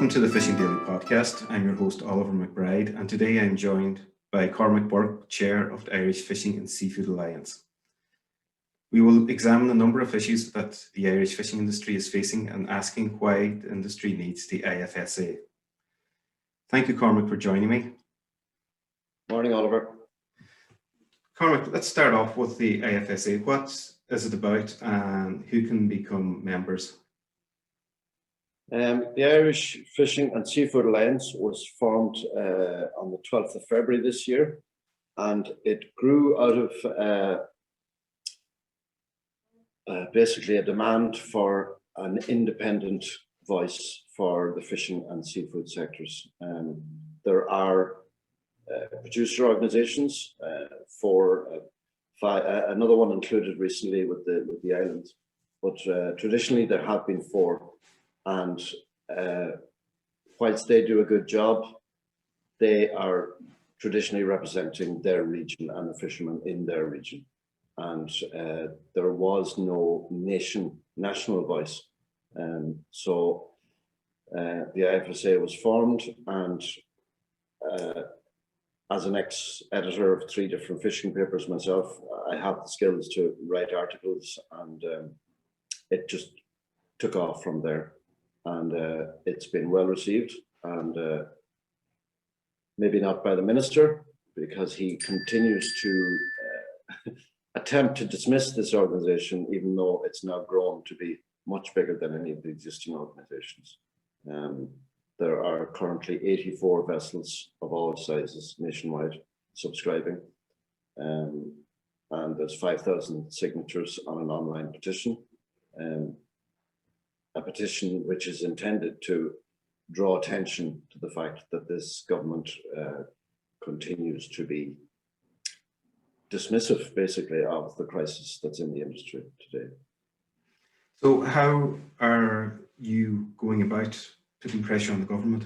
Welcome to the Fishing Daily Podcast. I'm your host, Oliver McBride, and today I'm joined by Cormac Burke, Chair of the Irish Fishing and Seafood Alliance. We will examine a number of issues that the Irish fishing industry is facing and asking why the industry needs the IFSA. Thank you, Cormac, for joining me. Morning, Oliver. Cormac, let's start off with the IFSA. What is it about and who can become members? The Irish Fishing and Seafood Alliance was formed on the 12th of February this year, and it grew out of basically a demand for an independent voice for the fishing and seafood sectors. There are producer organisations, another one included recently with the islands, but traditionally there have been four. And whilst they do a good job, they are traditionally representing their region and the fishermen in their region. And there was no national voice. So the IFSA was formed, and as an ex-editor of 3 different fishing papers myself, I have the skills to write articles, and it just took off from there. And it's been well received, and maybe not by the minister, because he continues to attempt to dismiss this organisation, even though it's now grown to be much bigger than any of the existing organisations. There are currently 84 vessels of all sizes nationwide subscribing, and there's 5,000 signatures on an online petition. A petition which is intended to draw attention to the fact that this government continues to be dismissive, basically, of the crisis that's in the industry today. So how are you going about putting pressure on the government?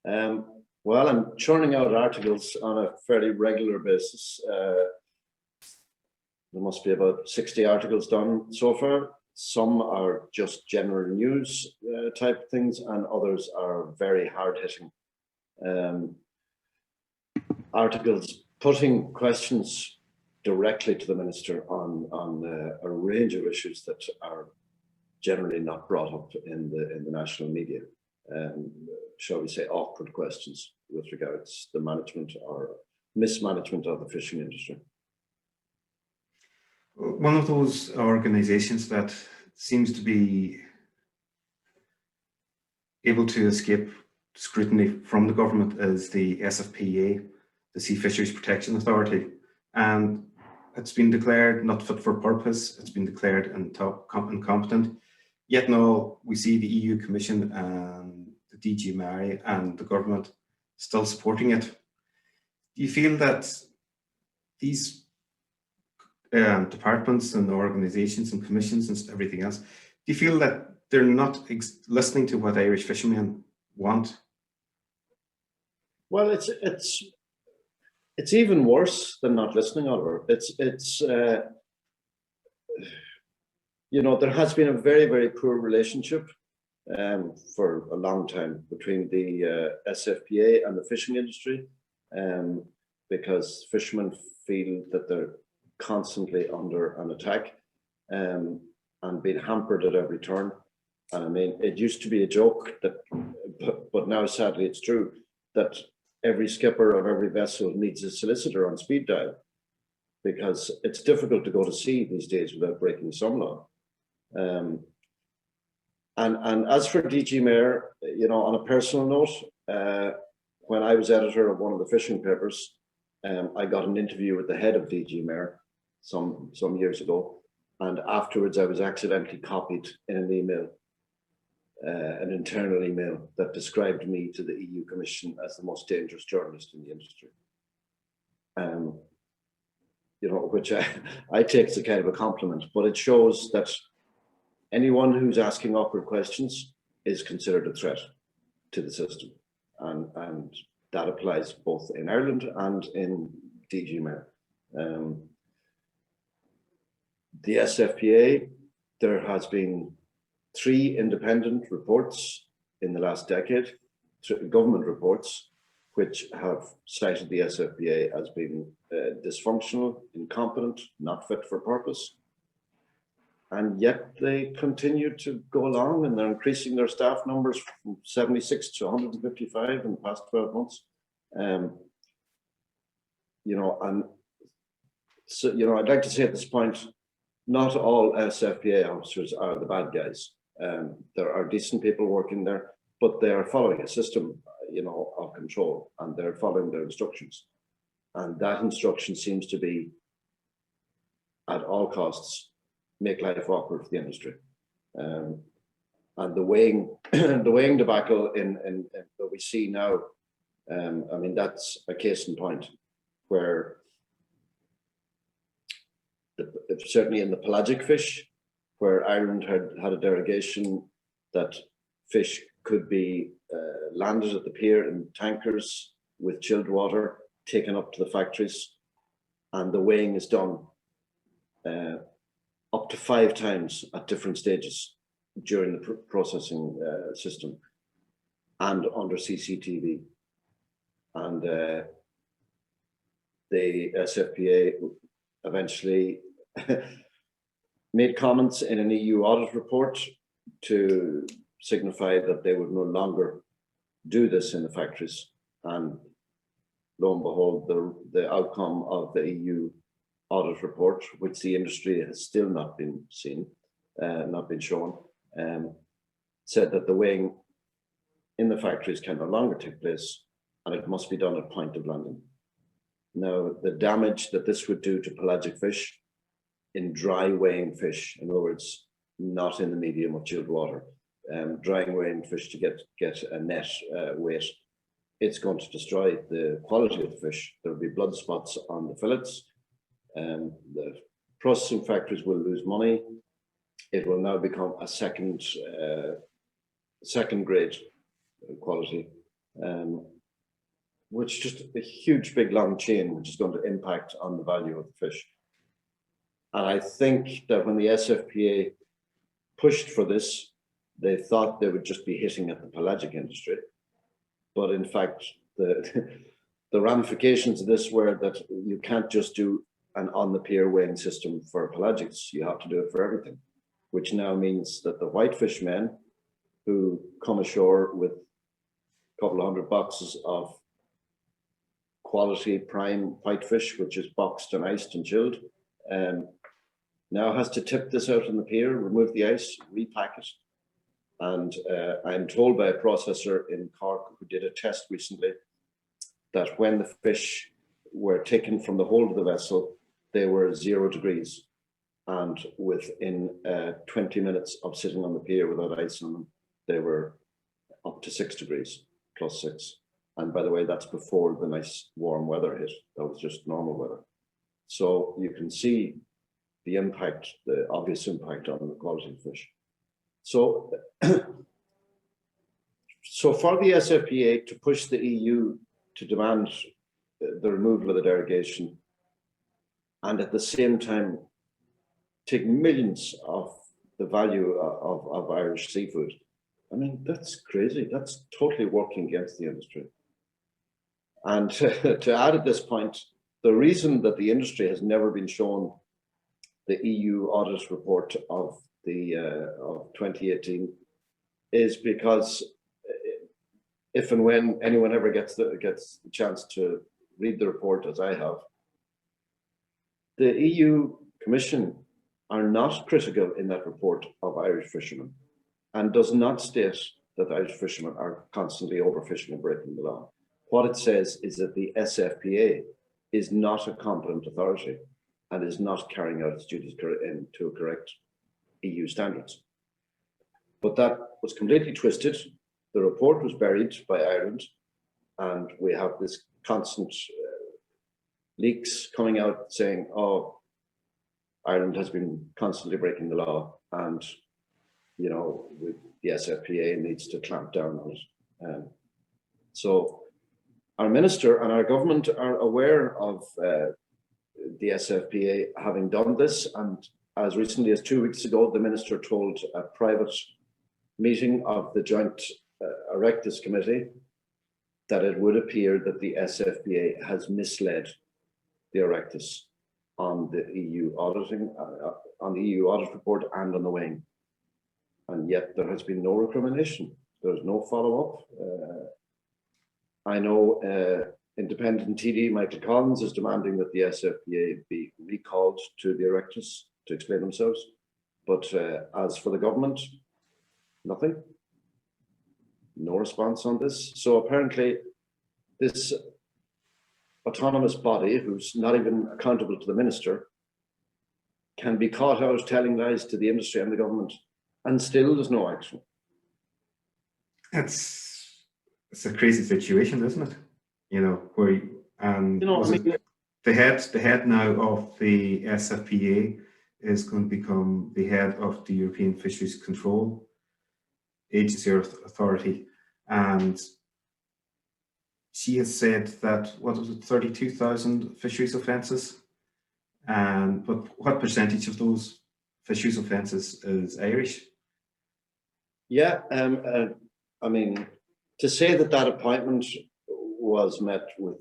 Well, I'm churning out articles on a fairly regular basis. There must be about 60 articles done so far. Some are just general news type things, and others are very hard-hitting articles putting questions directly to the minister on a range of issues that are generally not brought up in the national media. Shall we say awkward questions with regards to the management or mismanagement of the fishing industry. One of those organisations that seems to be able to escape scrutiny from the government is the SFPA, the Sea Fisheries Protection Authority. And it's been declared not fit for purpose, it's been declared incompetent. Yet now we see the EU Commission and the DG McBride and the government still supporting it. Do you feel that these departments and organisations and commissions and everything else, do you feel that they're not listening to what Irish fishermen want? Well, it's even worse than not listening, Oliver. It's you know, there has been a very, very poor relationship for a long time between the SFPA and the fishing industry, because fishermen feel that they're constantly under an attack and being hampered at every turn. And I mean, it used to be a joke that, but now sadly it's true, that every skipper of every vessel needs a solicitor on speed dial, because it's difficult to go to sea these days without breaking some law. And as for DG McBride, you know, on a personal note, when I was editor of one of the fishing papers, I got an interview with the head of DG McBride some years ago, and afterwards I was accidentally copied in an email, an internal email that described me to the EU Commission as the most dangerous journalist in the industry. You know, which I take as a kind of a compliment, but it shows that anyone who's asking awkward questions is considered a threat to the system, and that applies both in Ireland and in DG McBride. The SFPA, there has been 3 independent reports in the last decade through government reports, which have cited the SFPA as being dysfunctional, incompetent, not fit for purpose. And yet they continue to go along, and they're increasing their staff numbers from 76 to 155 in the past 12 months. You know, and so, you know, I'd like to say at this point, not all SFPA officers are the bad guys. There are decent people working there, but they are following a system, you know, of control, and they're following their instructions. And that instruction seems to be, at all costs, make life awkward for the industry. And the weighing, the weighing debacle that we see now, I mean, that's a case in point where certainly in the pelagic fish, where Ireland had a derogation that fish could be landed at the pier in tankers with chilled water, taken up to the factories, and the weighing is done up to 5 times at different stages during the processing system and under CCTV. And the SFPA eventually made comments in an EU audit report to signify that they would no longer do this in the factories. And lo and behold, the outcome of the EU audit report, which the industry has still not been seen, not been shown, said that the weighing in the factories can no longer take place, and it must be done at point of landing. Now, the damage that this would do to pelagic fish in dry weighing fish, in other words, not in the medium or chilled water, drying weighing fish to get a net weight, it's going to destroy the quality of the fish. There will be blood spots on the fillets. The processing factories will lose money. It will now become a second grade quality, which just a huge, big, long chain, which is going to impact on the value of the fish. And I think that when the SFPA pushed for this, they thought they would just be hitting at the pelagic industry. But in fact, the ramifications of this were that you can't just do an on-the-pier weighing system for pelagics. You have to do it for everything, which now means that the whitefish men who come ashore with a couple of 100 boxes of quality prime whitefish, which is boxed and iced and chilled, now has to tip this out on the pier, remove the ice, repack it. And I'm told by a processor in Cork who did a test recently that when the fish were taken from the hold of the vessel, they were 0 degrees. And within 20 minutes of sitting on the pier without ice on them, they were up to 6 degrees, +6. And by the way, that's before the nice warm weather hit. That was just normal weather. So you can see the impact, the obvious impact on the quality of fish. So, so for the SFPA to push the EU to demand the removal of the derogation, and at the same time take millions of the value of Irish seafood, I mean, that's crazy. That's totally working against the industry. And to add at this point, the reason that the industry has never been shown the EU audit report of 2018 is because if and when anyone ever gets the chance to read the report, as I have, the EU Commission are not critical in that report of Irish fishermen, and does not state that Irish fishermen are constantly overfishing and breaking the law. What it says is that the SFPA is not a competent authority and is not carrying out its duties to correct EU standards. But that was completely twisted. The report was buried by Ireland, and we have this constant leaks coming out saying, oh, Ireland has been constantly breaking the law, and you know, the SFPA needs to clamp down on it. So our minister and our government are aware of the SFPA having done this, and as recently as 2 weeks ago, the minister told a private meeting of the joint Erectus committee that it would appear that the SFPA has misled the Erectus on the EU auditing, on the EU audit report and on the weighing. And yet there has been no recrimination. There's no follow-up. I know independent TD Michael Collins is demanding that the SFPA be recalled to the Erectus to explain themselves. But as for the government, nothing. No response on this. So apparently this autonomous body, who's not even accountable to the minister, can be caught out telling lies to the industry and the government, and still there's no action. It's a crazy situation, isn't it? You know, where the head now of the SFPA is going to become the head of the European Fisheries Control Agency or Authority, and she has said that, what was it, 32,000 fisheries offences, and but what percentage of those fisheries offences is Irish? Yeah, I mean, to say that that appointment was met with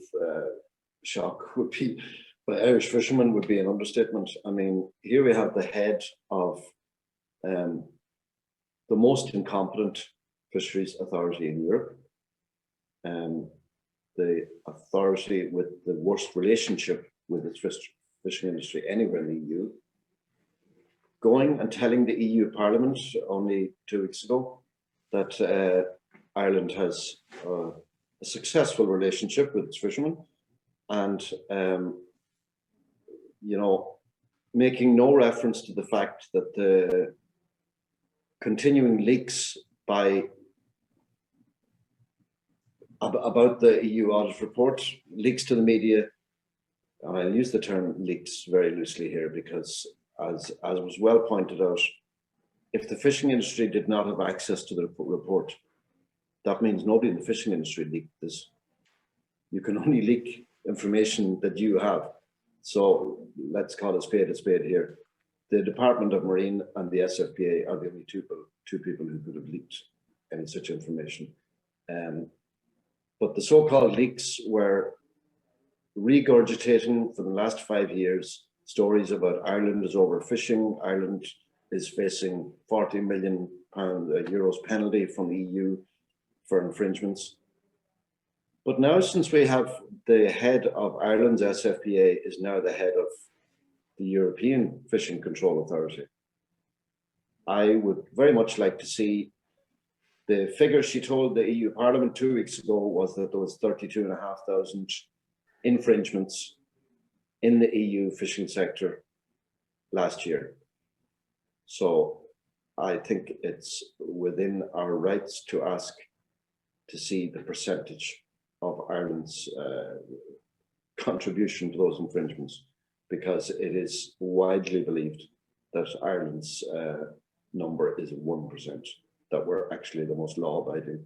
shock would be, by Irish fishermen, would be an understatement. I mean, here we have the head of the most incompetent fisheries authority in Europe, the authority with the worst relationship with its fishing industry anywhere in the EU, going and telling the EU Parliament only 2 weeks ago that Ireland has a successful relationship with its fishermen, and you know, making no reference to the fact that the continuing leaks about the EU audit report, leaks to the media, and I'll use the term leaks very loosely here because, as was well pointed out, if the fishing industry did not have access to the report, that means nobody in the fishing industry leaked this. You can only leak information that you have. So let's call a spade here. The Department of Marine and the SFPA are the only two people who could have leaked any such information. But the so-called leaks were regurgitating for the last 5 years stories about Ireland is overfishing, Ireland is facing €40 million penalty from the EU for infringements. But now, since we have the head of Ireland's SFPA is now the head of the European Fishing Control Authority, I would very much like to see the figure she told the EU Parliament 2 weeks ago was that there was 32,500 infringements in the EU fishing sector last year. So I think it's within our rights to ask to see the percentage of Ireland's contribution to those infringements, because it is widely believed that Ireland's number is 1%, that we're actually the most law-abiding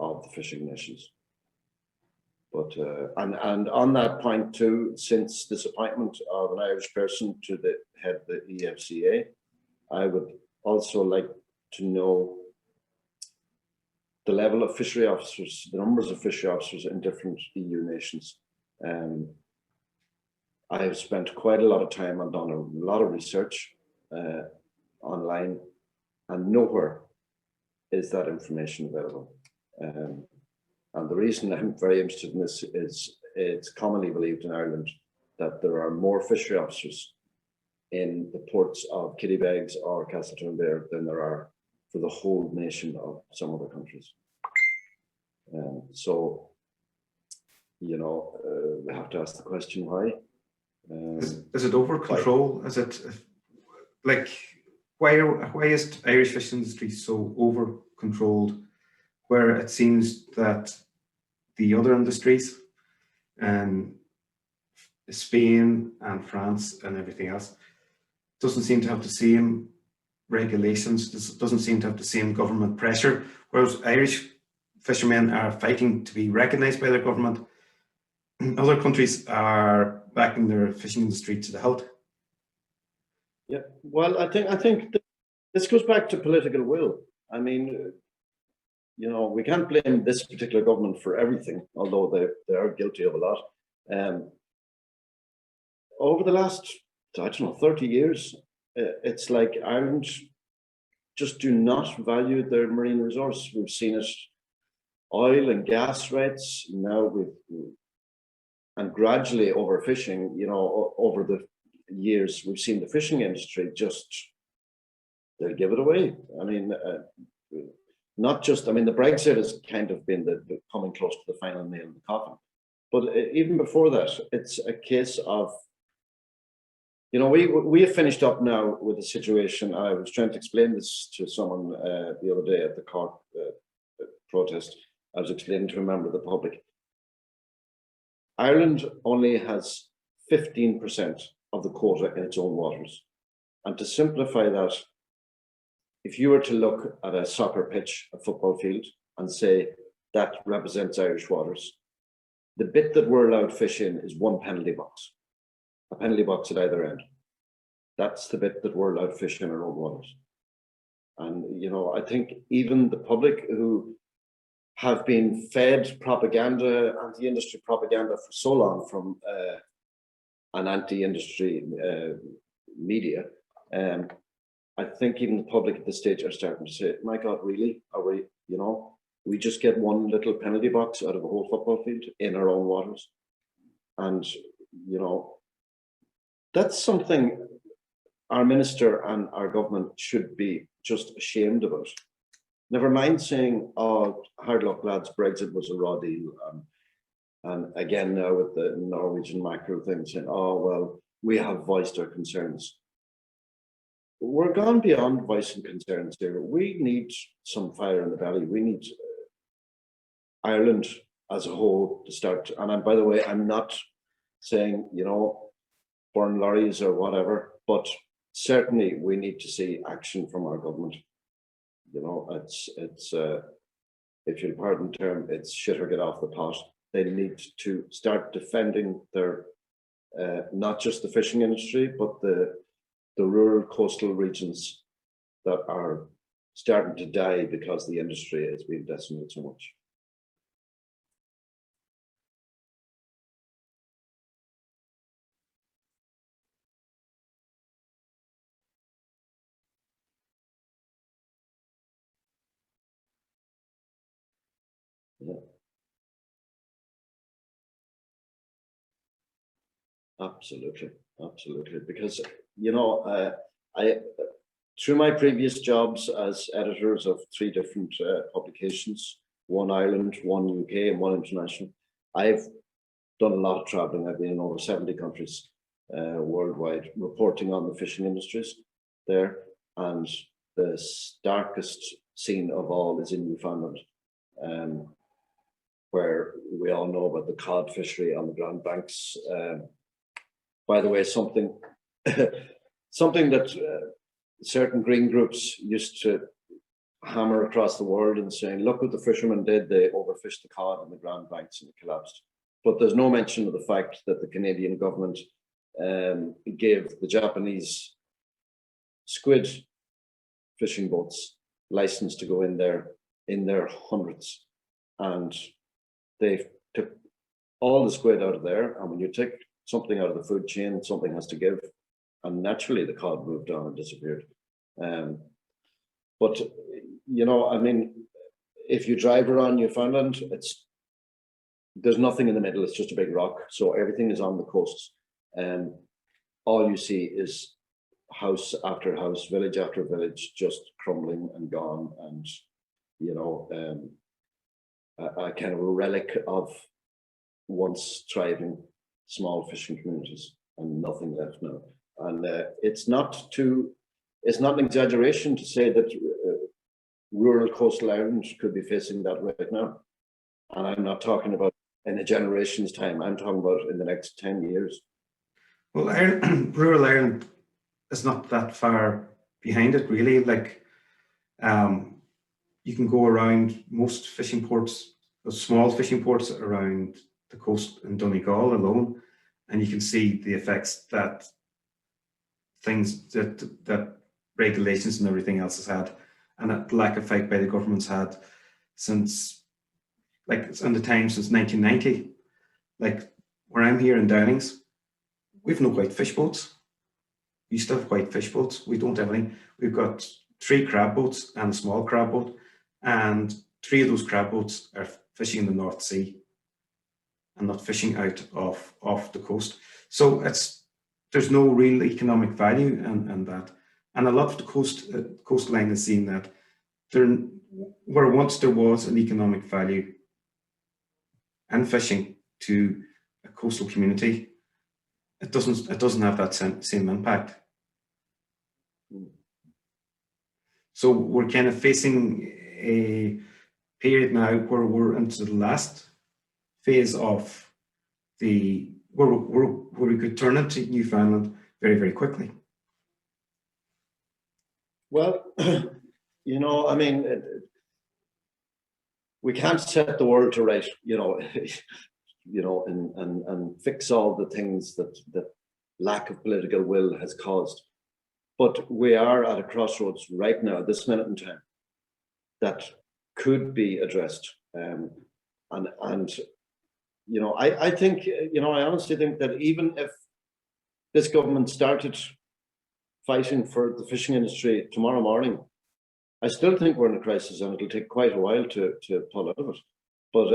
of the fishing nations. But and on that point too, since this appointment of an Irish person to the head of the ECFCA, I would also like to know the level of fishery officers, the numbers of fishery officers in different EU nations. I have spent quite a lot of time and done a lot of research online, and nowhere is that information available. And the reason I'm very interested in this is it's commonly believed in Ireland that there are more fishery officers in the ports of Kittybegs or Castletownbere than there are for the whole nation of some other countries. So, you know, we have to ask the question why. Is it over control? Is it like, why is the Irish fishing industry so over controlled, where it seems that the other industries, Spain and France and everything else, doesn't seem to have the same regulations, doesn't seem to have the same government pressure, whereas Irish fishermen are fighting to be recognised by their government. Other countries are backing their fishing industry to the hilt. Yeah, well, I think this goes back to political will. I mean, you know, we can't blame this particular government for everything, although they are guilty of a lot. Over the last, I don't know, 30 years, it's like Ireland just do not value their marine resource. We've seen it, oil and gas rates, now and gradually overfishing, you know, over the years, we've seen the fishing industry just, they'll give it away. I mean, not just, I mean, the Brexit has kind of been the coming close to the final nail in the coffin. But even before that, it's a case of, you know, we have finished up now with a situation. I was trying to explain this to someone the other day at the Cork protest. I was explaining to a member of the public. Ireland only has 15% of the quota in its own waters. And to simplify that, if you were to look at a soccer pitch, a football field, and say that represents Irish waters, the bit that we're allowed fish in is one penalty box, a penalty box at either end. That's the bit that we're allowed fish in our own waters. And, you know, I think even the public who have been fed propaganda, anti-industry propaganda for so long from an anti-industry media, I think even the public at this stage are starting to say, my God, really? Are we, you know, we just get one little penalty box out of a whole football field in our own waters? And, you know, that's something our minister and our government should be just ashamed about. Never mind saying, oh, hard luck, lads, Brexit was a raw deal. And again, now with the Norwegian macro thing, saying, oh, well, we have voiced our concerns. We're gone beyond voicing concerns here. We need some fire in the belly. We need Ireland as a whole to start. And by the way, I'm not saying, you know, burn lorries or whatever, but certainly we need to see action from our government. You know, it's if you'll pardon the term, it's shit or get off the pot. They need to start defending their, not just the fishing industry, but the rural coastal regions that are starting to die because the industry is being decimated so much. Yeah. Absolutely, absolutely. Because, you know, I through my previous jobs as editors of 3 different publications, one Ireland, one UK, and one international, I've done a lot of traveling. I've been in over 70 countries worldwide, reporting on the fishing industries there. And the starkest scene of all is in Newfoundland, where we all know about the cod fishery on the Grand Banks. By the way, something that certain green groups used to hammer across the world and saying, look what the fishermen did, they overfished the cod on the Grand Banks and it collapsed. But there's no mention of the fact that the Canadian government gave the Japanese squid fishing boats license to go in there in their hundreds. And they took all the squid out of there. And when you take something out of the food chain, something has to give. And naturally the cod moved on and disappeared. But, you know, I mean, if you drive around Newfoundland, there's nothing in the middle, it's just a big rock. So everything is on the coast. And all you see is house after house, village after village, just crumbling and gone. And, you know, a kind of a relic of once thriving small fishing communities, and nothing left now. And it's not an exaggeration to say that rural coastal Ireland could be facing that right now. And I'm not talking about in a generation's time, I'm talking about in the next 10 years. Well, rural Ireland is not that far behind it, really. Like, you can go around most fishing ports, those small fishing ports around the coast in Donegal alone, and you can see the effects that things that regulations and everything else has had, and that lack of fight by the government's had. since, like, it's in the time since 1990. Like, where I'm here in Downings, we've no white fish boats. We used to have white fish boats. We don't have any. We've got 3 crab boats and a small crab boat, and 3 of those crab boats are fishing in the North Sea and not fishing out off the coast. So there's no real economic value in that. And a lot of the coastline is seeing that where once there was an economic value in fishing to a coastal community, it doesn't have that same impact. So we're kind of facing a period now where we're into the last phase of where we could turn into Newfoundland very, very quickly. Well, you know, I mean, we can't set the world to right, you know, and fix all the things that lack of political will has caused. But we are at a crossroads right now, this minute in time, that could be addressed. And you know, I think, you know, I honestly think that even if this government started fighting for the fishing industry tomorrow morning, I still think we're in a crisis, and it'll take quite a while to pull out of it. But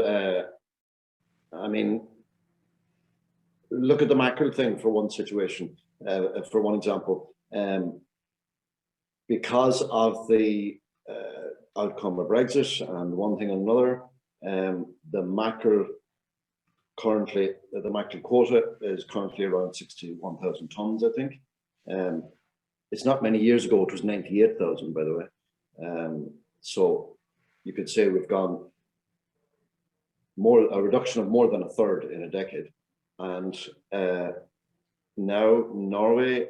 I mean, look at the mackerel thing for one situation, for one example. Because of the outcome of Brexit and one thing and another, the mackerel quota is currently around 61,000 tons, I think. It's not many years ago, it was 98,000, by the way. So you could say we've gone a reduction of more than a third in a decade. And now Norway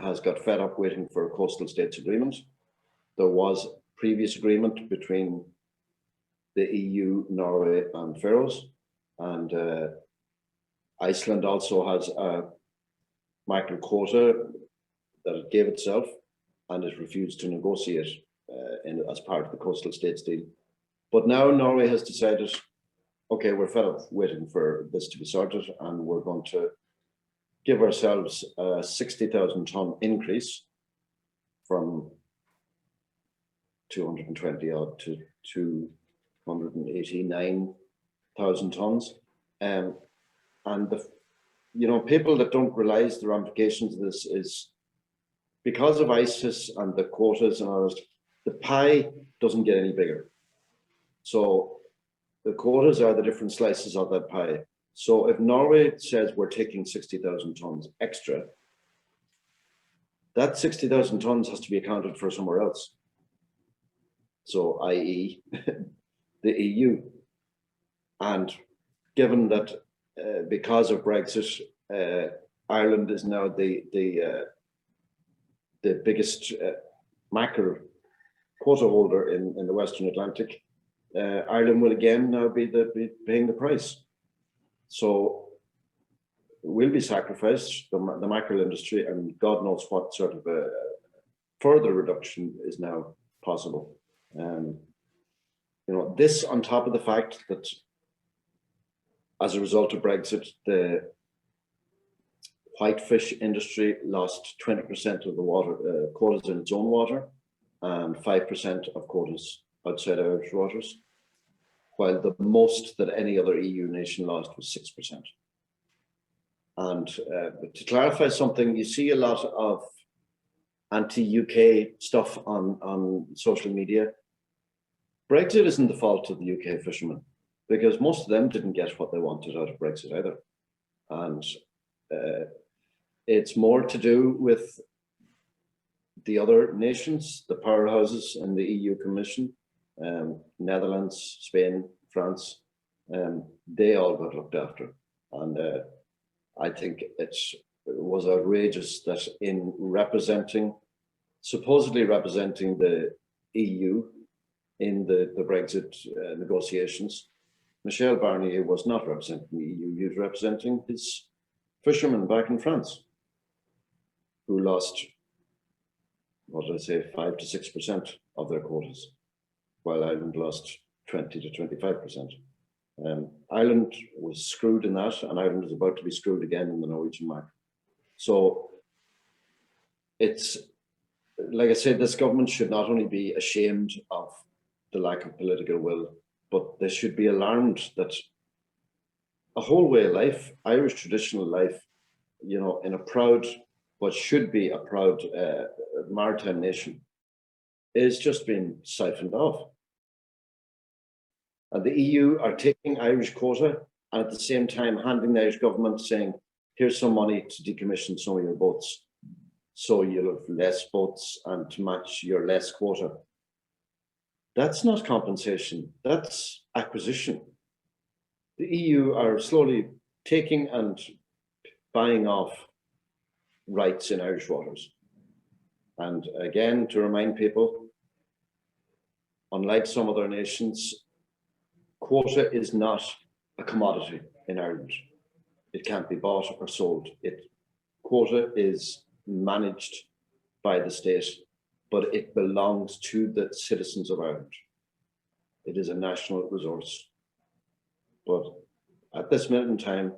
has got fed up waiting for a coastal states agreement. There was previous agreement between the EU, Norway and Faroes, and Iceland also has a mackerel quota that it gave itself, and it refused to negotiate as part of the coastal states deal. But now Norway has decided, okay, we're fed up waiting for this to be sorted, and we're going to give ourselves a 60,000 ton increase from 220 odd to 289,000 tons. And you know, people that don't realize the ramifications of this is because of ISIS and the quotas and others, the pie doesn't get any bigger. So the quotas are the different slices of that pie. So if Norway says we're taking 60,000 tons extra, that 60,000 tons has to be accounted for somewhere else. So i.e. the EU. And given that because of Brexit, Ireland is now the biggest mackerel quota holder in the Western Atlantic, Ireland will again now be paying the price. So will be sacrificed, the mackerel industry, and God knows what sort of a further reduction is now possible. You know, this on top of the fact that as a result of Brexit, the whitefish industry lost 20% of the water quotas in its own water and 5% of quotas outside Irish waters, while the most that any other EU nation lost was 6%. And to clarify something, you see a lot of anti-UK stuff on social media. Brexit isn't the fault of the UK fishermen, because most of them didn't get what they wanted out of Brexit either. And it's more to do with the other nations, the powerhouses in the EU Commission, Netherlands, Spain, France, they all got looked after. And I think it was outrageous that in supposedly representing the EU in the Brexit negotiations, Michel Barnier was not representing the EU, he was representing his fishermen back in France, who lost, what did I say, 5 to 6% of their quotas, while Ireland lost 20 to 25%. Ireland was screwed in that, and Ireland is about to be screwed again in the Norwegian market. So it's, like I said, this government should not only be ashamed of the lack of political will, but they should be alarmed that a whole way of life, Irish traditional life, you know, in a proud, what should be a proud maritime nation, is just being siphoned off. And the EU are taking Irish quota and at the same time handing the Irish government saying, here's some money to decommission some of your boats, so you'll have less boats and to match your less quota. That's not compensation, that's acquisition. The EU are slowly taking and buying off rights in Irish waters. And again, to remind people, unlike some other nations, quota is not a commodity in Ireland. It can't be bought or sold. Quota is managed by the state, but it belongs to the citizens of Ireland. It is a national resource. But at this minute in time,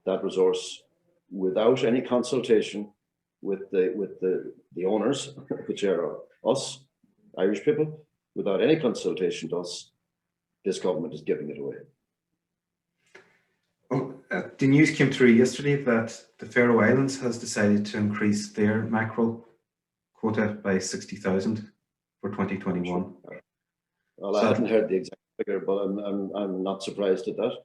that resource, without any consultation with the owners, which are us, Irish people, without any consultation to us, this government is giving it away. Well, the news came through yesterday that the Faroe Islands has decided to increase their mackerel quota by 60,000 for 2021. Well, I haven't heard the exact figure, but I'm not surprised at that.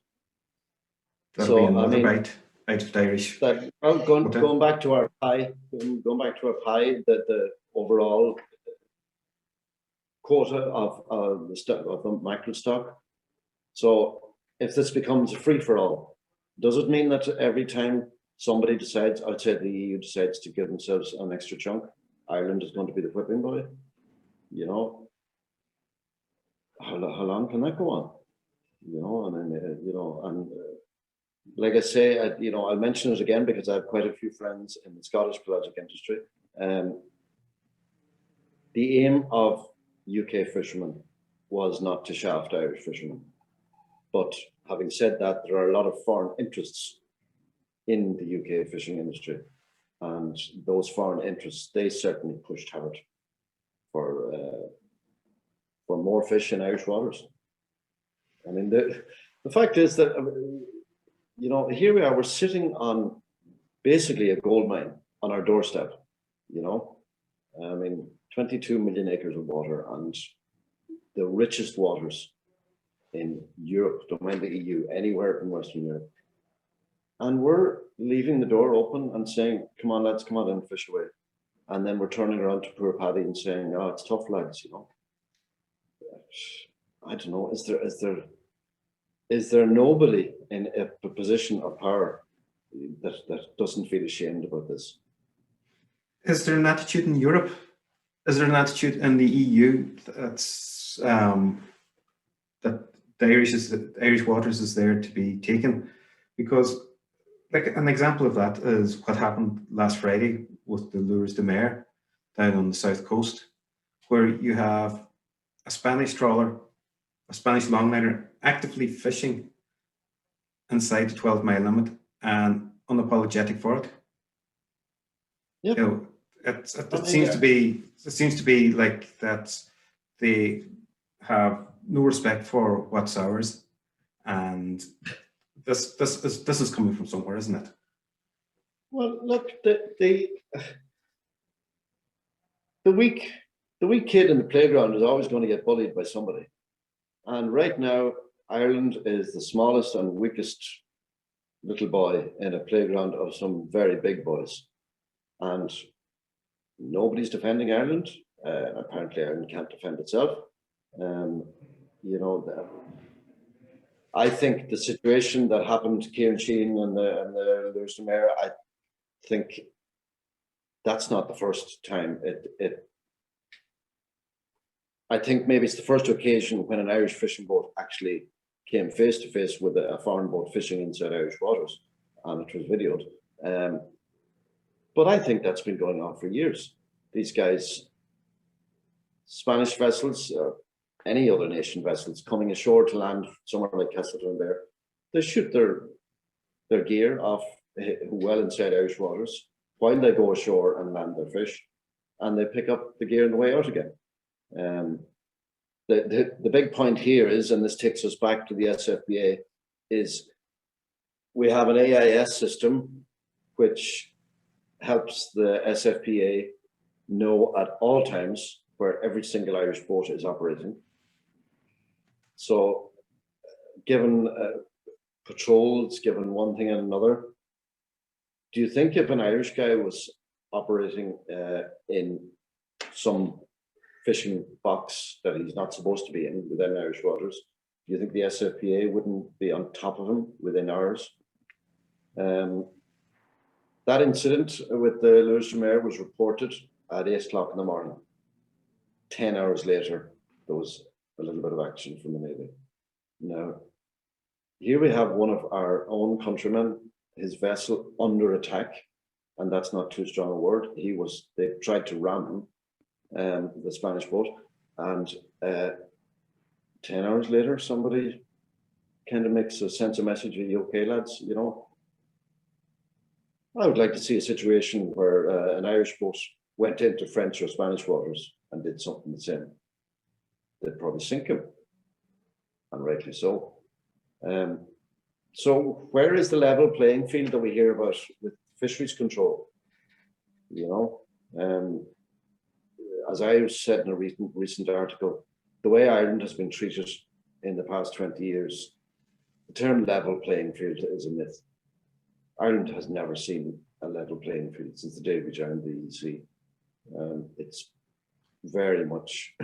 That'll be another bite out of the Irish. Going back to our pie, the overall quota of the mackerel stock. So if this becomes a free-for-all, does it mean that every time somebody decides, outside the EU decides to give themselves an extra chunk, Ireland is going to be the whipping boy? You know, how long can that go on? You know, and then, you know, and like I say, I'll mention it again because I have quite a few friends in the Scottish pelagic industry. The aim of UK fishermen was not to shaft Irish fishermen. But having said that, there are a lot of foreign interests in the UK fishing industry. And those foreign interests, they certainly pushed hard for more fish in Irish waters. I mean, the fact is that, you know, here we are, we're sitting on basically a gold mine on our doorstep, you know. I mean, 22 million acres of water and the richest waters in Europe, don't mind the EU, anywhere in Western Europe. And we're leaving the door open and saying, come on, lads, come on and fish away. And then we're turning around to poor Paddy and saying, oh, it's tough, lads, you know. I don't know, is there nobody in a position of power that doesn't feel ashamed about this? Is there an attitude in Europe? Is there an attitude in the EU that's that the Irish waters is there to be taken? Because, like, an example of that is what happened last Friday with the Lures de Mer down on the south coast, where you have a Spanish trawler, a Spanish longliner actively fishing inside the 12-mile limit and unapologetic for it. Yep. You know, it seems to be like that they have no respect for what's ours, and this is coming from somewhere, isn't it? Well, look, the weak kid in the playground is always going to get bullied by somebody, and right now Ireland is the smallest and weakest little boy in a playground of some very big boys, and nobody's defending Ireland. Apparently Ireland can't defend itself. You know, I think the situation that happened to Kieran Sheehan and the Lures de Mer, I think that's not the first time. I think maybe it's the first occasion when an Irish fishing boat actually came face to face with a foreign boat fishing inside Irish waters, and it was videoed. But I think that's been going on for years. These guys, Spanish vessels, any other nation vessels coming ashore to land somewhere like Castleton there, they shoot their gear off well inside Irish waters while they go ashore and land their fish, and they pick up the gear on the way out again. The big point here is, and this takes us back to the SFPA, is we have an AIS system which helps the SFPA know at all times where every single Irish boat is operating. So given patrols, given one thing and another, do you think if an Irish guy was operating in some fishing box that he's not supposed to be in within Irish waters, do you think the SFPA wouldn't be on top of him within ours? That incident with the Lewis-Mayor was reported at 8 o'clock in the morning. 10 hours later, there was a little bit of action from the Navy. Now, here we have one of our own countrymen, his vessel under attack, and that's not too strong a word. They tried to ram him, the Spanish boat, and 10 hours later, somebody kind of sends a message, are you okay, lads? You know, I would like to see a situation where an Irish boat went into French or Spanish waters and did something the same. They'd probably sink him, and rightly so. So where is the level playing field that we hear about with fisheries control? You know, as I said in a recent article, the way Ireland has been treated in the past 20 years, the term level playing field is a myth. Ireland has never seen a level playing field since the day we joined the EC. It's very much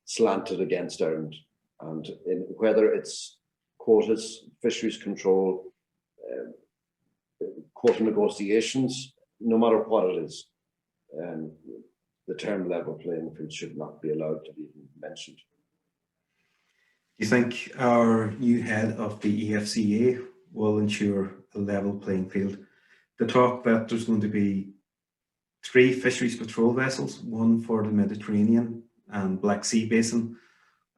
slanted against Ireland, and whether it's quotas, fisheries control, quota negotiations, no matter what it is, the term level playing field should not be allowed to be even mentioned. Do you think our new head of the EFCA will ensure a level playing field? The talk that there's going to be 3 fisheries patrol vessels, one for the Mediterranean and Black Sea Basin,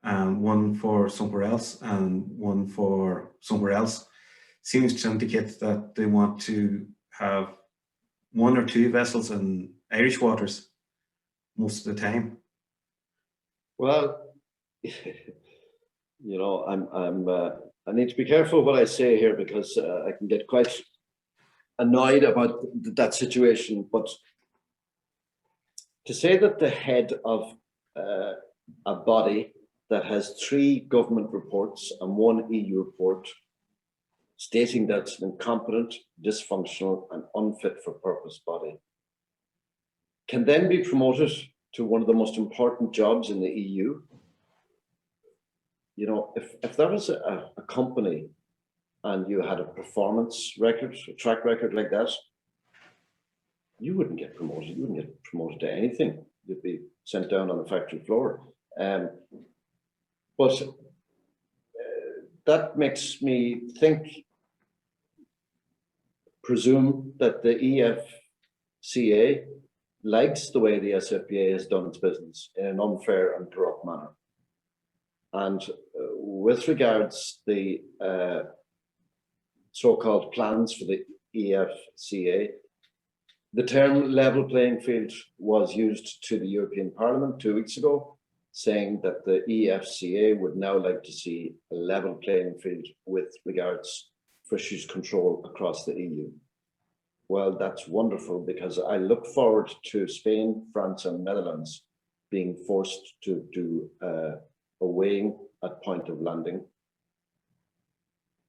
and one for somewhere else, and one for somewhere else, seems to indicate that they want to have 1 or 2 vessels in Irish waters most of the time. Well, you know, I need to be careful what I say here, because I can get quite annoyed about that situation. But to say that the head of a body that has 3 government reports and 1 EU report stating that it's an incompetent, dysfunctional and unfit for purpose body can then be promoted to one of the most important jobs in the EU. You know, if that was a company and you had a performance record, a track record like that, you wouldn't get promoted. You wouldn't get promoted to anything. You'd be sent down on the factory floor. But that makes me presume that the EFCA likes the way the SFPA has done its business in an unfair and corrupt manner. And with regards the so-called plans for the EFCA, the term level playing field was used to the European Parliament 2 weeks ago, saying that the EFCA would now like to see a level playing field with regards fisheries control across the EU. Well, that's wonderful, because I look forward to Spain, France and Netherlands being forced to do a weighing at point of landing,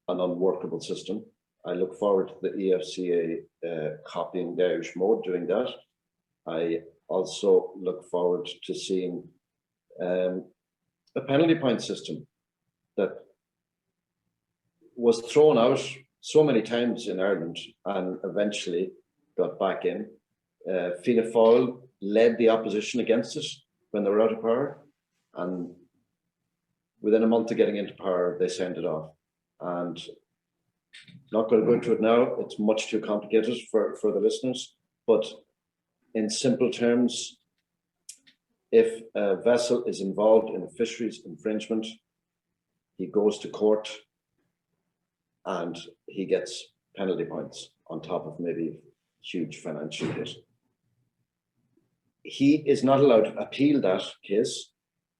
an unworkable system. I look forward to the EFCA copying the Irish mode doing that. I also look forward to seeing a penalty point system that was thrown out so many times in Ireland and eventually got back in. Fianna Fáil led the opposition against it when they were out of power, and within a month of getting into power, they sent it off. And not going to go into it now, it's much too complicated for the listeners, but in simple terms, if a vessel is involved in a fisheries infringement, he goes to court and he gets penalty points on top of maybe huge financial hit. He is not allowed to appeal that case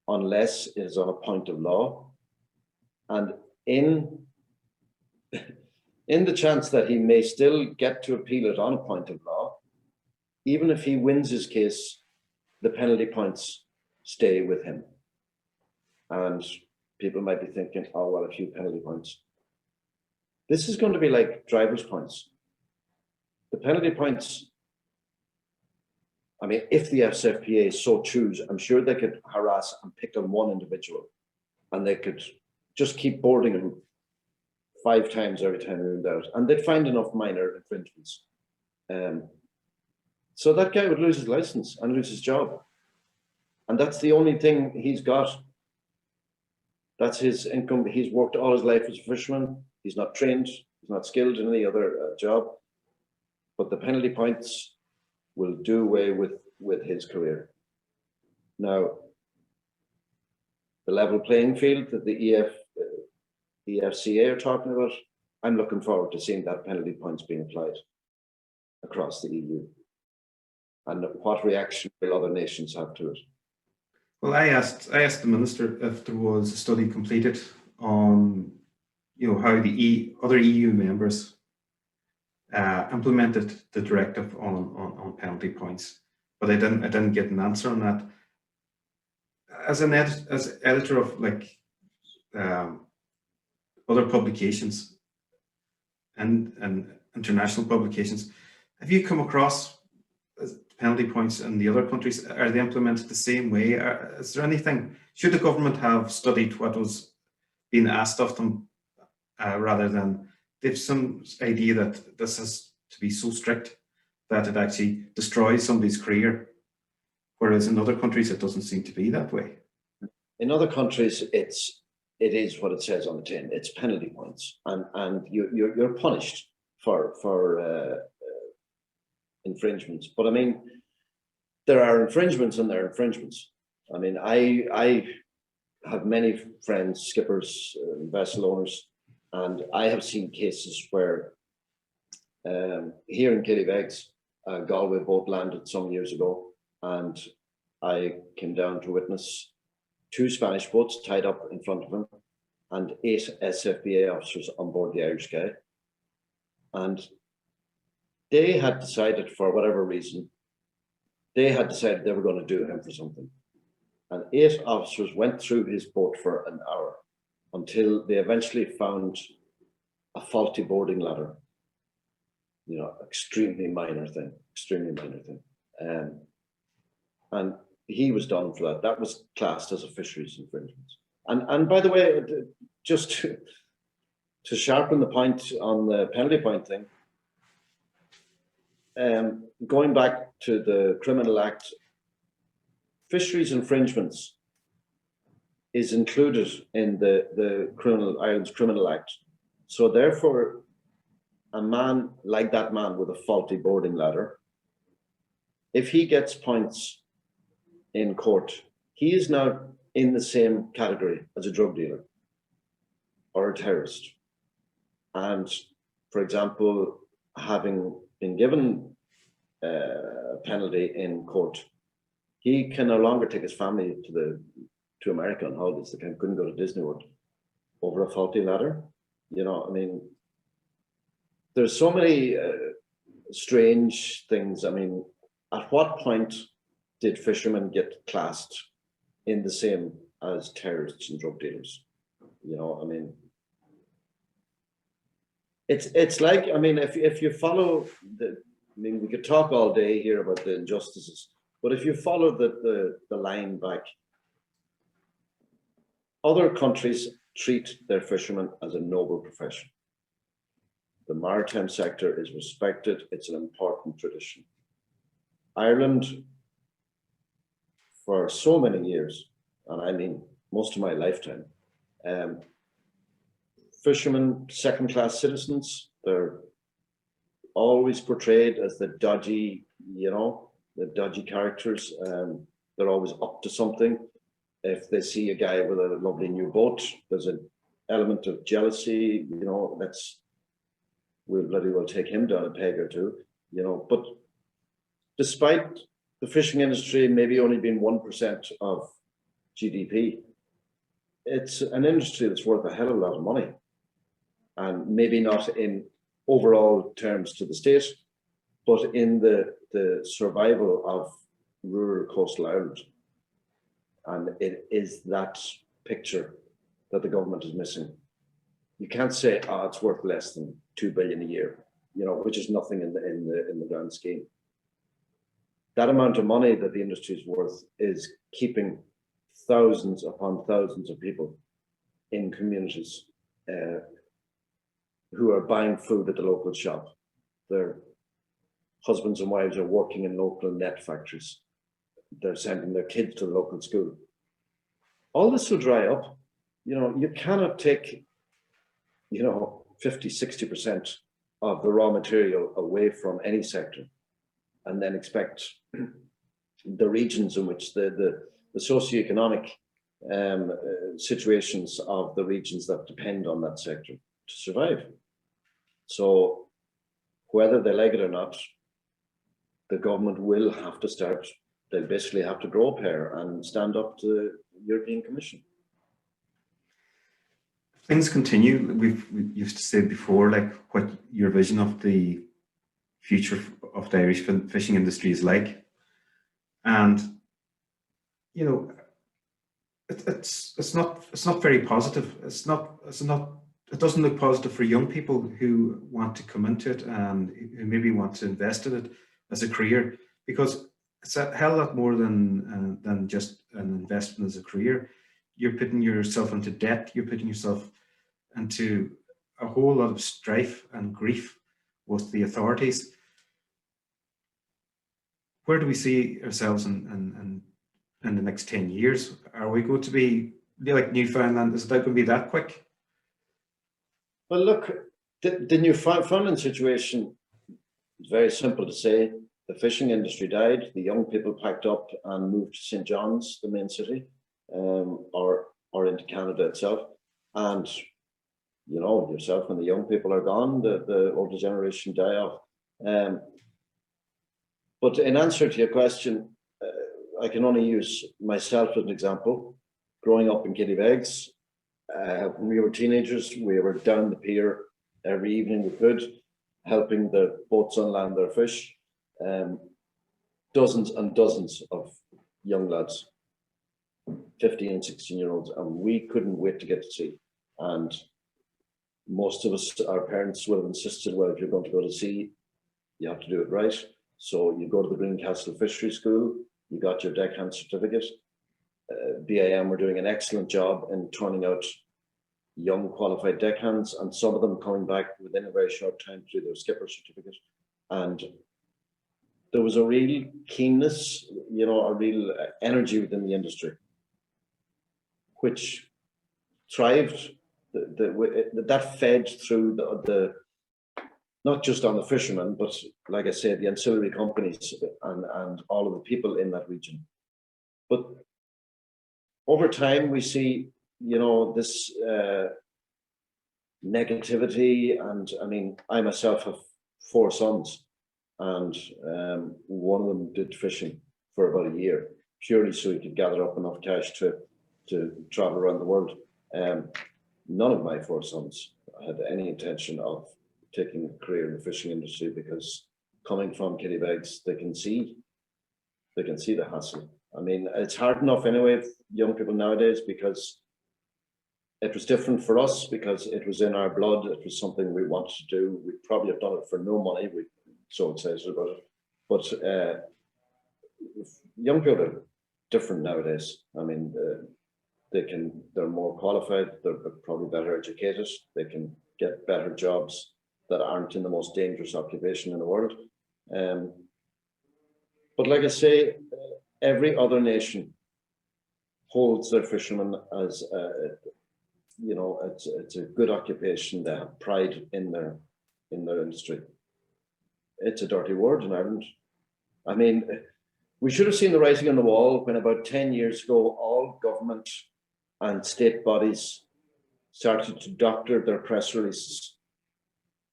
unless it is on a point of law. And in the chance that he may still get to appeal it on a point of law, even if he wins his case, the penalty points stay with him. And people might be thinking, oh, well, a few penalty points. This is going to be like driver's points. The penalty points, I mean, if the SFPA so choose, I'm sure they could harass and pick on one individual and they could just keep boarding him 5 times every time he moved out, and they'd find enough minor infringements. So that guy would lose his license and lose his job. And that's the only thing he's got. That's his income. He's worked all his life as a fisherman. He's not trained, he's not skilled in any other job. But the penalty points will do away with his career. Now, the level playing field that the EFCA are talking about, I'm looking forward to seeing that penalty points being applied across the EU. And what reaction will other nations have to it? Well, I asked the minister if there was a study completed on, how the other EU members implemented the directive on penalty points, but I didn't get an answer on that. As editor of other publications and international publications, have you come across penalty points in the other countries? Are they implemented the same way? Is there anything, should the government have studied what was being asked of them rather than they've some idea that this has to be so strict that it actually destroys somebody's career, whereas in other countries it doesn't seem to be that way? In other countries, it is what it says on the tin. It's penalty points, and you're punished for infringements. But I mean, there are infringements and there are infringements. I mean, I have many friends, skippers, vessel owners, and I have seen cases where here in Killybegs, a Galway boat landed some years ago, and I came down to witness 2 Spanish boats tied up in front of him and 8 SFPA officers on board the Irish guy. And they had decided, for whatever reason, they had decided they were going to do him for something. And 8 officers went through his boat for an hour until they eventually found a faulty boarding ladder. Extremely minor thing. And he was done for that. That was classed as a fisheries infringement. And by the way, just to sharpen the point on the penalty point thing, going back to the Criminal Act, fisheries infringements is included in the Ireland's Criminal Act. So therefore, a man like that man with a faulty boarding ladder, if he gets points in court, he is now in the same category as a drug dealer or a terrorist. And for example, having been given a penalty in court, he can no longer take his family to America on holidays. They couldn't go to Disney World over a faulty ladder. I mean, there's so many strange things. I mean, at what point did fishermen get classed in the same as terrorists and drug dealers? I mean, it's like, I mean, if you follow we could talk all day here about the injustices, but if you follow the line back, other countries treat their fishermen as a noble profession. The maritime sector is respected. It's an important tradition. Ireland, for so many years, and I mean most of my lifetime, fishermen, second-class citizens, they're always portrayed as the dodgy, the dodgy characters. They're always up to something. If they see a guy with a lovely new boat, there's an element of jealousy, you know, we'll bloody well take him down a peg or two, you know. But despite the fishing industry maybe only being 1% of GDP, it's an industry that's worth a hell of a lot of money. And maybe not in overall terms to the state, but in the survival of rural coastal Ireland. And it is that picture that the government is missing. You can't say, oh, it's worth less than 2 billion a year, you know, which is nothing in the grand scheme. That amount of money that the industry is worth is keeping thousands upon thousands of people in communities who are buying food at the local shop. Their husbands and wives are working in local net factories. They're sending their kids to the local school. All this will dry up. You know, you cannot take, you know, 50, 60% of the raw material away from any sector and then expect the regions in which the socioeconomic situations of the regions that depend on that sector to survive. So whether they like it or not, the government will have to start, they'll basically have to grow a pair and stand up to the European Commission. Things continue. We've used to say before, like, what your vision of the future of the Irish fishing industry is like, and you know, it's not very positive. It doesn't look positive for young people who want to come into it and who maybe want to invest in it as a career, because it's a hell of a lot more than just an investment as a career. You're putting yourself into debt. You're putting yourself into a whole lot of strife and grief with the authorities. Where do we see ourselves in the next 10 years? Are we going to be like Newfoundland? Is that going to be that quick? Well, look, the Newfoundland situation is very simple to say. The fishing industry died. The young people packed up and moved to St. John's, the main city, or into Canada itself. And you know, yourself, when the young people are gone, the older generation die off. But in answer to your question, I can only use myself as an example. Growing up in Kittybegs, when we were teenagers, we were down the pier every evening we could, helping the boats unland their fish. Dozens and dozens of young lads, 15 and 16-year-olds, and we couldn't wait to get to sea. And most of us, our parents would have insisted, well, if you're going to go to sea, you have to do it right. So you go to the Greencastle Fishery School, you got your deckhand certificate. BIM were doing an excellent job in turning out young qualified deckhands, and some of them coming back within a very short time to do their skipper certificate. And there was a real keenness, you know, a real energy within the industry, which thrived. That fed through the not just on the fishermen, but like I said, the ancillary companies and all of the people in that region. But over time, we see, you know, this negativity. And I mean, I myself have 4 sons, and one of them did fishing for about a year, purely so he could gather up enough cash to travel around the world. None of my 4 sons had any intention of taking a career in the fishing industry, because coming from Kittybegs, they can see the hassle. I mean, it's hard enough anyway, young people nowadays, because it was different for us, because it was in our blood. It was something we wanted to do. We probably have done it for no money. We're so excited about it. But young people are different nowadays. I mean, they're more qualified. They're probably better educated. They can get better jobs that aren't in the most dangerous occupation in the world. But like I say, every other nation holds their fishermen as you know, it's a good occupation. They have pride in their industry. It's a dirty word in Ireland. I mean, We should have seen the writing on the wall when about 10 years ago, all government and state bodies started to doctor their press releases.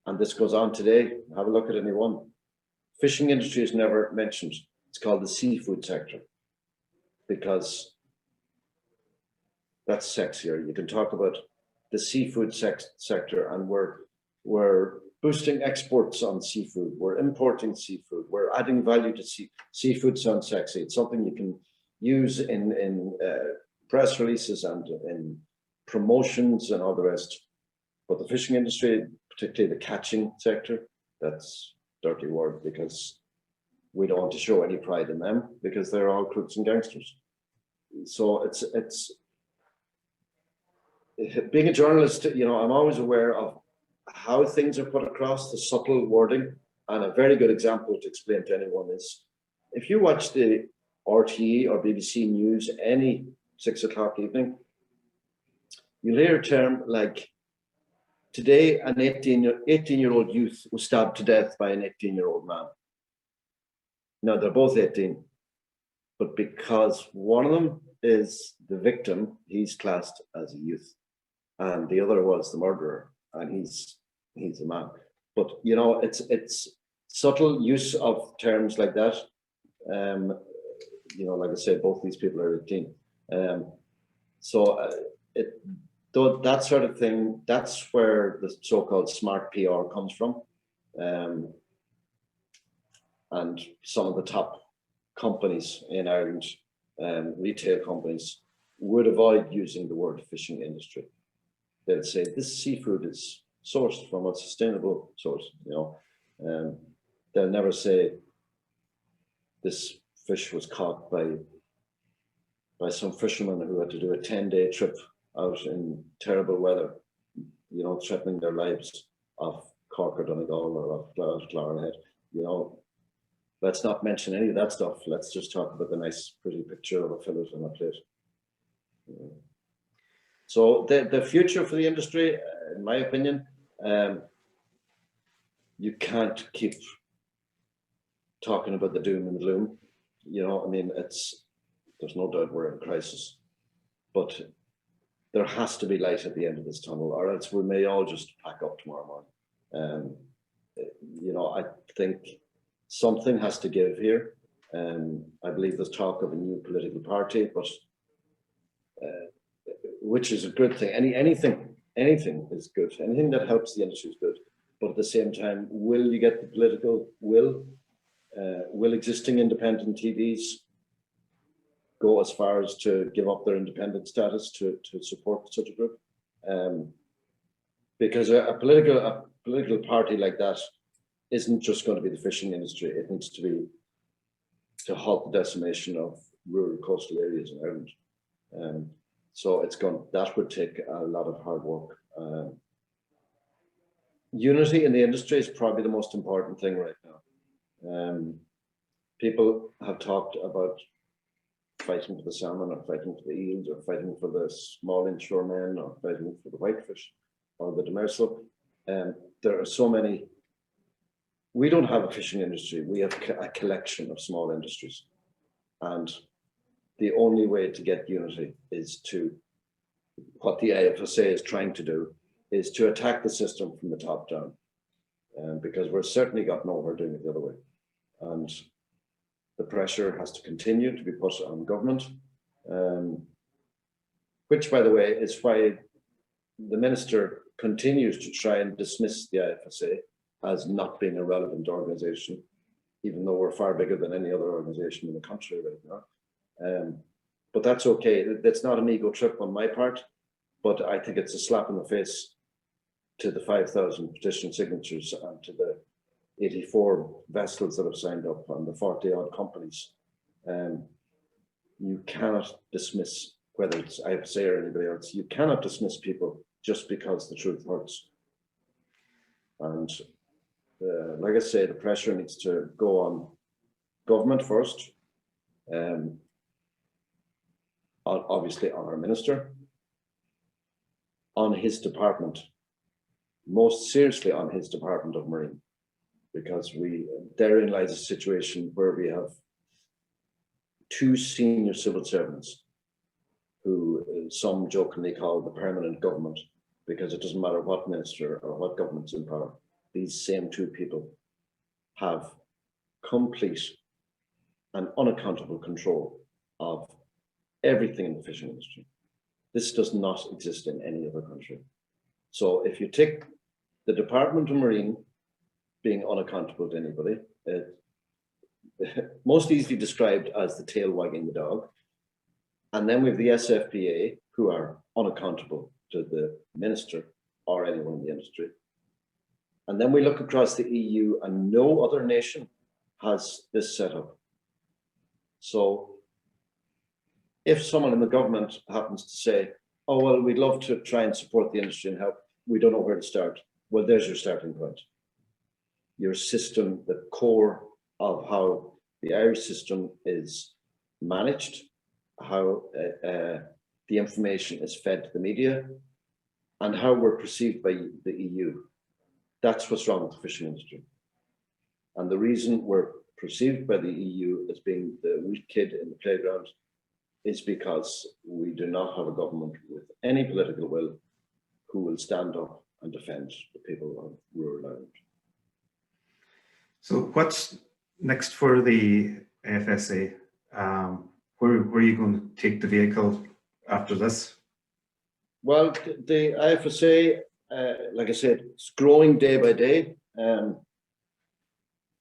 And this goes on today. Have a look at any one. Fishing industry is never mentioned. It's called the seafood sector because that's sexier. You can talk about the seafood sector, and we're boosting exports on seafood. We're importing seafood. We're adding value to seafood. Sounds sexy. It's something you can use in press releases and in promotions and all the rest. But the fishing industry, particularly the catching sector, that's a dirty word because we don't want to show any pride in them because they're all crooks and gangsters. So it's being a journalist, you know, I'm always aware of how things are put across, the subtle wording. And a very good example to explain to anyone is if you watch the RTE or BBC News any 6 o'clock evening, you'll hear a term like, today an 18-year-old youth was stabbed to death by an 18-year-old man. Now they're both 18, but because one of them is the victim, he's classed as a youth, and the other was the murderer, and he's a man. But you know, it's subtle use of terms like that. You know, like I said, both these people are 18. That sort of thing, that's where the so-called smart PR comes from. And some of the top companies in Ireland, retail companies, would avoid using the word fishing industry. They'll say this seafood is sourced from a sustainable source, you know. They'll never say this fish was caught by some fishermen who had to do a 10-day trip out in terrible weather, you know, threatening their lives off Cork or Donegal or off Clonhead. You know, let's not mention any of that stuff. Let's just talk about the nice, pretty picture of a fillet on a plate. So the future for the industry, in my opinion, you can't keep talking about the doom and the gloom. You know, I mean, there's no doubt we're in a crisis, but there has to be light at the end of this tunnel, or else we may all just pack up tomorrow morning. You know, I think something has to give here. I believe there's talk of a new political party, but which is a good thing. Anything is good. Anything that helps the industry is good. But at the same time, will you get the political will? Will existing independent TVs go as far as to give up their independent status to support such a group? Because a political party like that isn't just going to be the fishing industry. It needs to be to halt the decimation of rural coastal areas in Ireland. So that would take a lot of hard work. Unity in the industry is probably the most important thing right now. People have talked about fighting for the salmon, or fighting for the eels, or fighting for the small inshore, or fighting for the whitefish, or the demersal. There are so many. We don't have a fishing industry. We have a collection of small industries. And the only way to get unity is what the IFSA is trying to do, is to attack the system from the top down. Because we're certainly got nowhere doing it the other way. And the pressure has to continue to be put on government, which, by the way, is why the minister continues to try and dismiss the IFSA as not being a relevant organisation, even though we're far bigger than any other organisation in the country right now. But that's okay. That's not an ego trip on my part, but I think it's a slap in the face to the 5,000 petition signatures and to the 84 vessels that have signed up and the 40-odd companies. You cannot dismiss, whether it's IFSA or anybody else, you cannot dismiss people just because the truth hurts. And like I say, the pressure needs to go on government first, obviously on our minister, on his department, most seriously on his Department of Marine, because therein lies a situation where we have two senior civil servants who some jokingly call the permanent government, because it doesn't matter what minister or what government's in power, these same two people have complete and unaccountable control of everything in the fishing industry. This does not exist in any other country. So if you take the Department of Marine being unaccountable to anybody, most easily described as the tail wagging the dog. And then we have the SFPA, who are unaccountable to the minister or anyone in the industry. And then we look across the EU, and no other nation has this set up. So if someone in the government happens to say, oh, well, we'd love to try and support the industry and help, we don't know where to start. Well, there's your starting point. Your system, the core of how the Irish system is managed, how the information is fed to the media, and how we're perceived by the EU. That's what's wrong with the fishing industry. And the reason we're perceived by the EU as being the weak kid in the playground is because we do not have a government with any political will who will stand up and defend the people of rural Ireland. So what's next for the IFSA? Where are you going to take the vehicle after this? Well, the IFSA, like I said, it's growing day by day.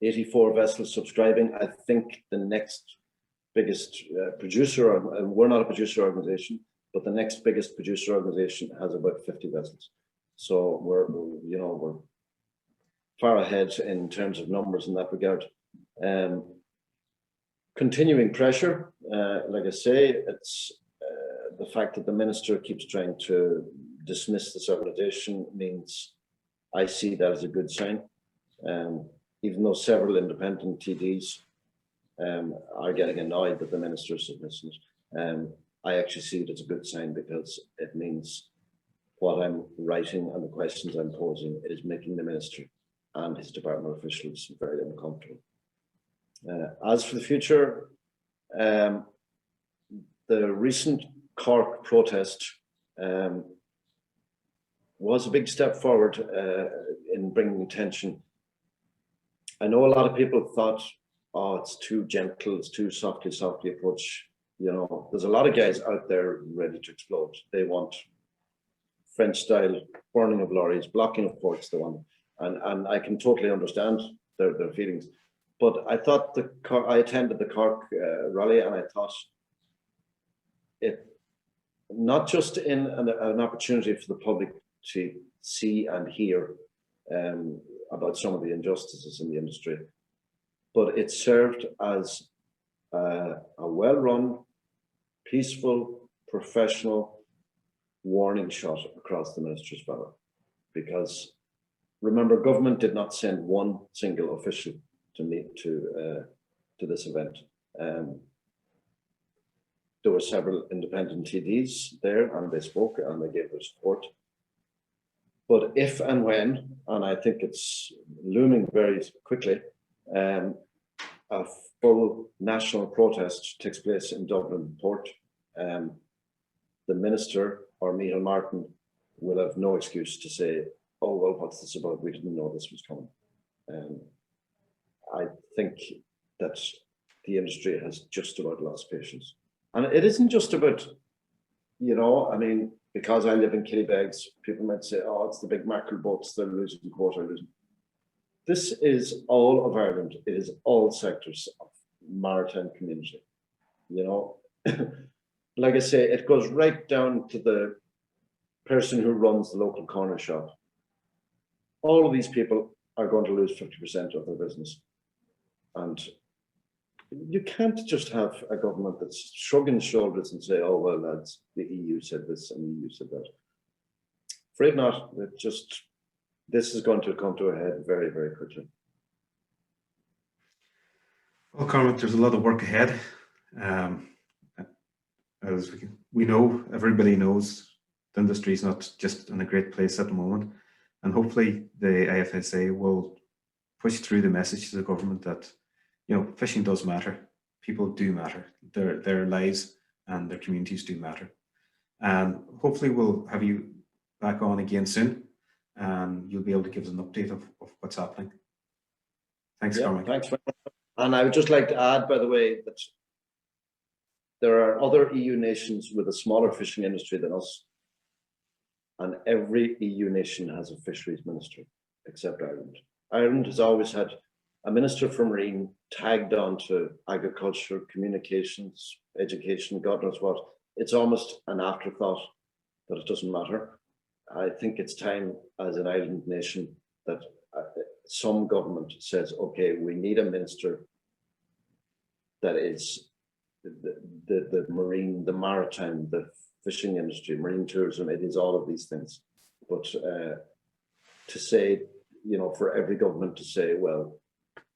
84 vessels subscribing. I think the next biggest producer, and we're not a producer organization, but the next biggest producer organization has about 50 vessels. So we're far ahead in terms of numbers in that regard. Continuing pressure, like I say, it's the fact that the minister keeps trying to dismiss this organization means I see that as a good sign. Even though several independent TDs are getting annoyed that the minister is dismissing it, I actually see it as a good sign, because it means what I'm writing and the questions I'm posing is making the minister and his department officials very uncomfortable. As for the future, the recent Cork protest was a big step forward in bringing attention. I know a lot of people thought, oh, it's too gentle, it's too softly approach. You know, there's a lot of guys out there ready to explode. They want French style burning of lorries, blocking of ports, they want, and I can totally understand their feelings. But I thought I attended the Cork rally, and I thought it not just in an opportunity for the public to see and hear about some of the injustices in the industry, but it served as a well-run, peaceful, professional warning shot across the minister's power. Because remember, government did not send one single official to meet to this event. There were several independent TDs there, and they spoke and they gave their support. But if and when, and I think it's looming very quickly, a full national protest takes place in Dublin Port, the minister or Micheál Martin will have no excuse to say, oh, well, what's this about? We didn't know this was coming. I think that the industry has just about lost patience. And it isn't just about, you know, I mean, because I live in Killybegs, people might say, oh, it's the big mackerel boats, they're losing quota, losing. This is all of Ireland. It is all sectors of maritime community. You know, like I say, it goes right down to the person who runs the local corner shop. All of these people are going to lose 50% of their business. And you can't just have a government that's shrugging shoulders and say, oh, well, lads, the EU said this and the EU said that. Afraid not. It just, this is going to come to a head very, very quickly. Well, Cormac, there's a lot of work ahead. As we know, everybody knows the industry is not just in a great place at the moment. And hopefully the IFSA will push through the message to the government that, you know, fishing does matter. people do matter. Their lives and their communities do matter. And hopefully we'll have you back on again soon, and you'll be able to give us an update of what's happening. Thanks, Yeah, Cormac. thanks very much. And I would just like to add, by the way, that there are other EU nations with a smaller fishing industry than us. And every EU nation has a fisheries minister, except Ireland. Ireland has always had a minister for marine tagged onto agriculture, communications, education, God knows what. It's almost an afterthought that it doesn't matter. I think it's time as an island nation that some government says, okay, we need a minister that is the marine, the maritime, the fishing industry, marine tourism, it is all of these things. But to say, you know, for every government to say, well,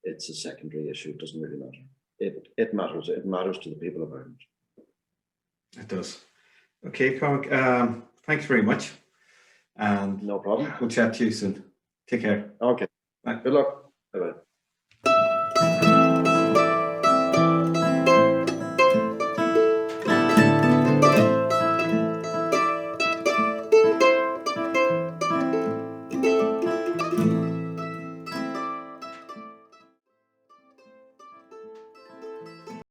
it's a secondary issue, it doesn't really matter. It matters. It matters to the people of Ireland. It does. Okay, Cormac, thanks very much. And no problem. We'll chat to you soon. Take care. Okay. Bye. Good luck. Bye-bye.